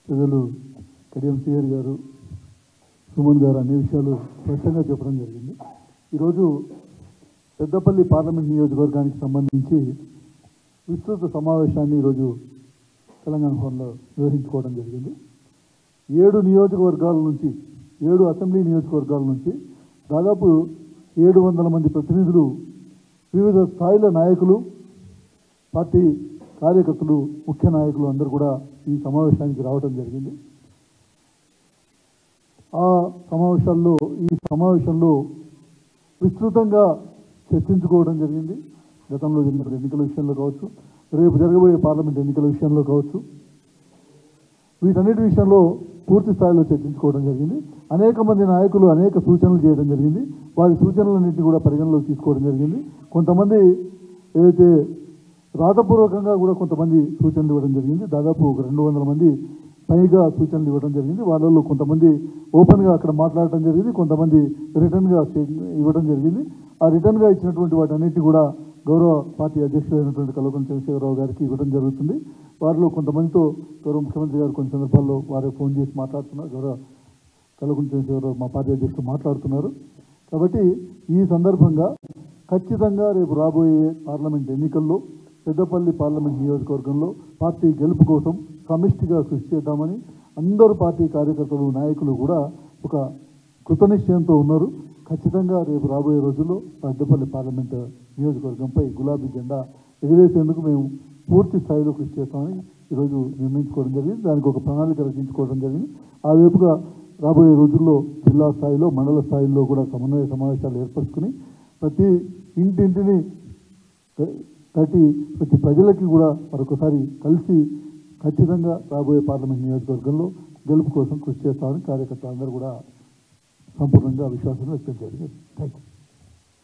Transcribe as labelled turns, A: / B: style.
A: పెద్దలు కడియం సిఆర్ గారు, సుమన్ గారు అన్ని విషయాలు స్పష్టంగా చెప్పడం జరిగింది. ఈరోజు పెద్దపల్లి పార్లమెంట్ నియోజకవర్గానికి సంబంధించి విస్తృత సమావేశాన్ని ఈరోజు తెలంగాణ భవన్లో నిర్వహించుకోవడం జరిగింది. 7 నియోజకవర్గాల నుంచి 7 అసెంబ్లీ నియోజకవర్గాల నుంచి దాదాపు 700 మంది ప్రతినిధులు, వివిధ స్థాయిల నాయకులు, పార్టీ కార్యకర్తలు, ముఖ్య నాయకులు అందరూ కూడా ఈ సమావేశానికి రావడం జరిగింది. ఈ సమావేశంలో విస్తృతంగా చర్చించుకోవడం జరిగింది. గతంలో జరిగిన ఎన్నికల విషయంలో కావచ్చు, రేపు జరగబోయే పార్లమెంట్ ఎన్నికల విషయంలో కావచ్చు, వీటన్నిటి విషయంలో పూర్తి స్థాయిలో చర్చించుకోవడం జరిగింది. అనేక మంది నాయకులు అనేక సూచనలు చేయడం జరిగింది. వారి సూచనలన్నింటినీ కూడా పరిగణలోకి తీసుకోవడం జరిగింది. కొంతమంది ఏదైతే రాతపూర్వకంగా కూడా కొంతమంది సూచనలు ఇవ్వడం జరిగింది. దాదాపు 200 మంది పైగా సూచనలు ఇవ్వడం జరిగింది. వాళ్ళలో కొంతమంది ఓపెన్గా అక్కడ మాట్లాడటం జరిగింది, కొంతమంది రిటర్న్గా ఇవ్వడం జరిగింది. ఆ రిటర్న్గా ఇచ్చినటువంటి వాటన్నిటి కూడా గౌరవ పార్టీ అధ్యక్షులైనటువంటి కల్వకుంట్ల చంద్రశేఖరరావు గారికి ఇవ్వడం జరుగుతుంది. వారిలో కొంతమందితో గౌరవ ముఖ్యమంత్రి గారు కొన్ని సందర్భాల్లో వారు ఫోన్ చేసి మాట్లాడుతున్నారు. గౌరవ కల్వకుంట్ల చంద్రశేఖరరావు మా పార్టీ అధ్యక్షులు మాట్లాడుతున్నారు. కాబట్టి ఈ సందర్భంగా ఖచ్చితంగా రేపు రాబోయే పార్లమెంట్ ఎన్నికల్లో పెద్దపల్లి పార్లమెంట్ నియోజకవర్గంలో పార్టీ గెలుపు కోసం సమిష్టిగా కృషి చేద్దామని అందరూ పార్టీ కార్యకర్తలు, నాయకులు కూడా ఒక కృతనిశ్చయంతో ఉన్నారు. ఖచ్చితంగా రేపు రాబోయే రోజుల్లో పెద్దపల్లి పార్లమెంట్ నియోజకవర్గంపై గులాబీ జెండా ఎగిరేసేందుకు మేము పూర్తి స్థాయిలో కృషి చేస్తామని ఈరోజు నిర్ణయించుకోవడం జరిగింది. దానికి ఒక ప్రణాళిక రచించుకోవడం జరిగింది. ఆ వైపుగా రాబోయే రోజుల్లో జిల్లా స్థాయిలో, మండల స్థాయిలో కూడా సమన్వయ సమావేశాలు ఏర్పరచుకుని ప్రతి ఇంటింటిని ప్రతి ప్రజలకి కూడా మరొకసారి కలిసి ఖచ్చితంగా రాబోయే పార్లమెంట్ నియోజకవర్గంలో గెలుపు కోసం కృషి చేస్తామని కార్యకర్తలు అందరూ కూడా సంపూర్ణంగా విశ్వాసం వ్యక్తం జరిగింది. Thank you.